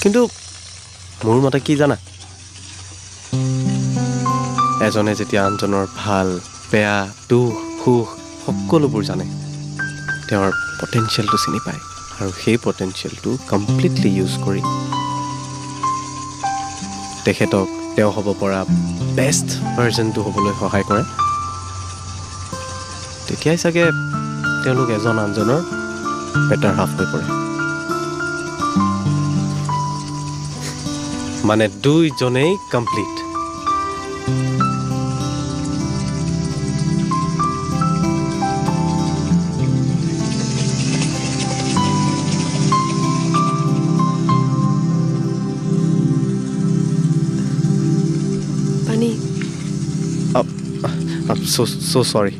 কিন্তু মোৰ মতে কি জানা, এজনে যেতিয়া আনজনৰ ভাল বেয়া দুখ সুখ সকলোবোৰ জানে, তেওঁৰ পটেনচিয়েলটো চিনি পায় আৰু সেই পটেনচিয়েলটো কমপ্লিটলি ইউজ কৰি তেখেতক তেওঁ হ'ব পৰা বেষ্ট ভাৰ্জনটো হ'বলৈ সহায় কৰে, তেতিয়াই চাগে তেওঁলোক এজন আনজনৰ বেটাৰ হাফ হৈ পৰে। মানে দুইজনেই কমপ্লিট। পানী so sorry.